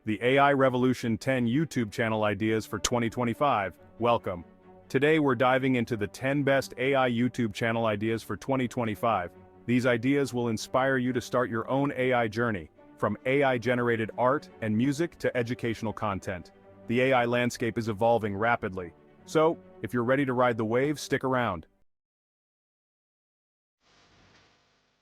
the AI Revolution 10 YouTube channel ideas for 2025. Welcome. Today we're diving into the 10 best AI YouTube channel ideas for 2025. These ideas will inspire you to start your own AI journey, from AI-generated art and music to educational content. The AI landscape is evolving rapidly. So, if you're ready to ride the wave, stick around.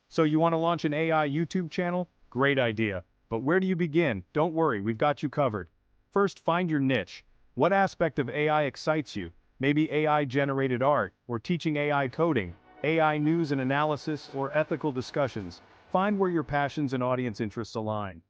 So you want to launch an AI YouTube channel? Great idea. But where do you begin? Don't worry, we've got you covered. First, find your niche. What aspect of AI excites you? Maybe AI-generated art, or teaching AI coding, AI news and analysis, or ethical discussions. Find where your passions and audience interests align.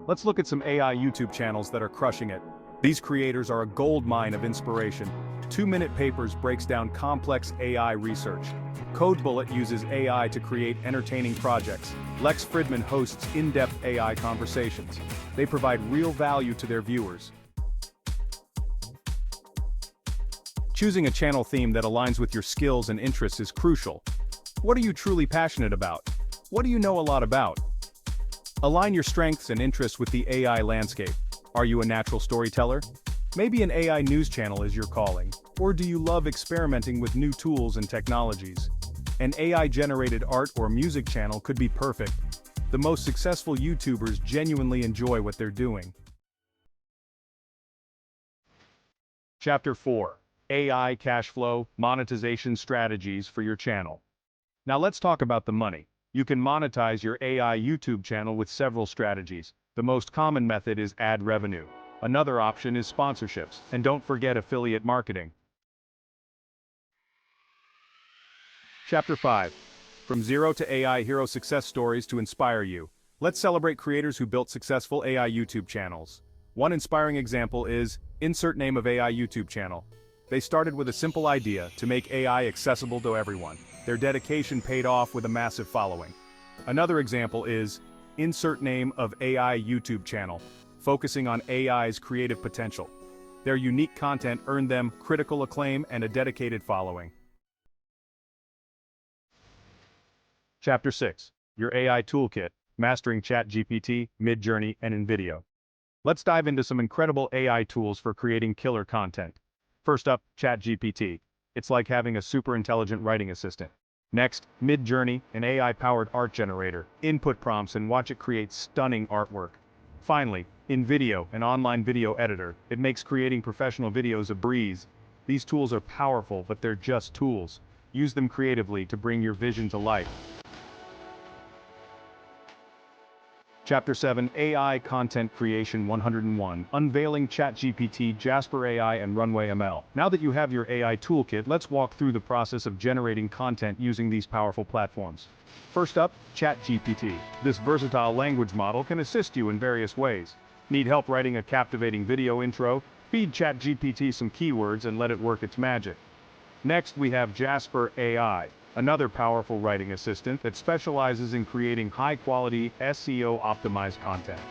Let's look at some AI YouTube channels that are crushing it. These creators are a goldmine of inspiration. 2-Minute Papers breaks down complex AI research. Code Bullet uses AI to create entertaining projects. Lex Fridman hosts in-depth AI conversations. They provide real value to their viewers. Choosing a channel theme that aligns with your skills and interests is crucial. What are you truly passionate about? What do you know a lot about? Align your strengths and interests with the AI landscape. Are you a natural storyteller? Maybe an AI news channel is your calling. Or do you love experimenting with new tools and technologies? An AI-generated art or music channel could be perfect. The most successful YouTubers genuinely enjoy what they're doing. Chapter 4. AI Cash Flow, Monetization Strategies for your channel. Now let's talk about the money. You can monetize your AI YouTube channel with several strategies. The most common method is ad revenue. Another option is sponsorships, and don't forget affiliate marketing. Chapter 5. From Zero to AI Hero Success Stories to Inspire You. Let's celebrate creators who built successful AI YouTube channels. One inspiring example is, insert name of AI YouTube channel. They started with a simple idea to make AI accessible to everyone. Their dedication paid off with a massive following. Another example is, insert name of AI YouTube channel, focusing on AI's creative potential. Their unique content earned them critical acclaim and a dedicated following. Chapter 6. Your AI Toolkit, Mastering ChatGPT, Midjourney, and InVideo. Let's dive into some incredible AI tools for creating killer content. First up, ChatGPT. It's like having a super intelligent writing assistant. Next, Midjourney, an AI-powered art generator. Input prompts and watch it create stunning artwork. Finally, InVideo, an online video editor. It makes creating professional videos a breeze. These tools are powerful, but they're just tools. Use them creatively to bring your vision to life. Chapter 7, AI Content Creation 101, Unveiling ChatGPT, JasperAI, and RunwayML. Now that you have your AI toolkit, let's walk through the process of generating content using these powerful platforms. First up, ChatGPT. This versatile language model can assist you in various ways. Need help writing a captivating video intro? Feed ChatGPT some keywords and let it work its magic. Next, we have JasperAI, another powerful writing assistant that specializes in creating high-quality, SEO-optimized content.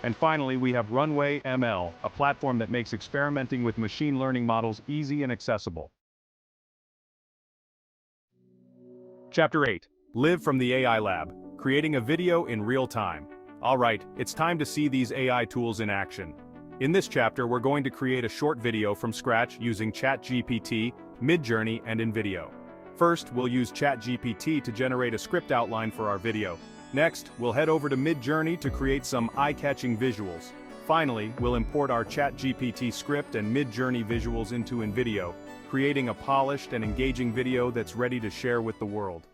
And finally, we have RunwayML, a platform that makes experimenting with machine learning models easy and accessible. Chapter 8. Live from the AI Lab, creating a video in real time. All right, it's time to see these AI tools in action. In this chapter, we're going to create a short video from scratch using ChatGPT, Midjourney, and InVideo. First, we'll use ChatGPT to generate a script outline for our video. Next, we'll head over to Midjourney to create some eye-catching visuals. Finally, we'll import our ChatGPT script and Midjourney visuals into InVideo, creating a polished and engaging video that's ready to share with the world.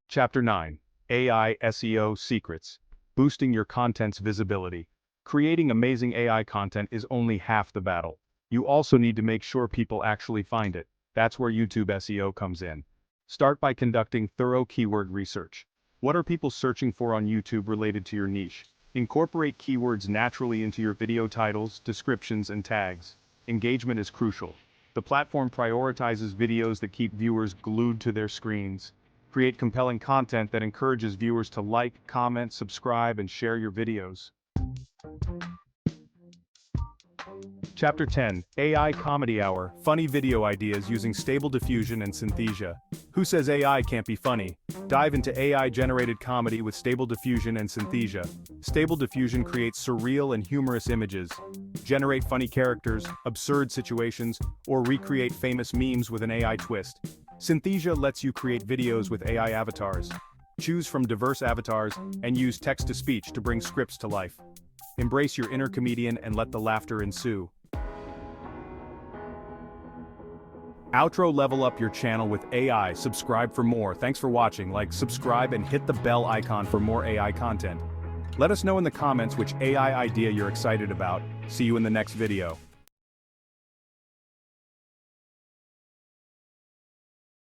Chapter 9. AI SEO Secrets, Boosting Your Content's Visibility. Creating amazing AI content is only half the battle. You also need to make sure people actually find it. That's where YouTube SEO comes in. Start by conducting thorough keyword research. What are people searching for on YouTube related to your niche? Incorporate keywords naturally into your video titles, descriptions, and tags. Engagement is crucial. The platform prioritizes videos that keep viewers glued to their screens. Create compelling content that encourages viewers to like, comment, subscribe, and share your videos. Chapter 10, AI Comedy Hour, Funny Video Ideas Using Stable Diffusion and Synthesia. Who says AI can't be funny? Dive into AI-generated comedy with Stable Diffusion and Synthesia. Stable Diffusion creates surreal and humorous images. Generate funny characters, absurd situations, or recreate famous memes with an AI twist. Synthesia lets you create videos with AI avatars. Choose from diverse avatars and use text-to-speech to bring scripts to life. Embrace your inner comedian and let the laughter ensue. Outro: level up your channel with AI. Subscribe for more. Thanks for watching. Like, subscribe, and hit the bell icon for more AI content. Let us know in the comments which AI idea you're excited about. See you in the next video.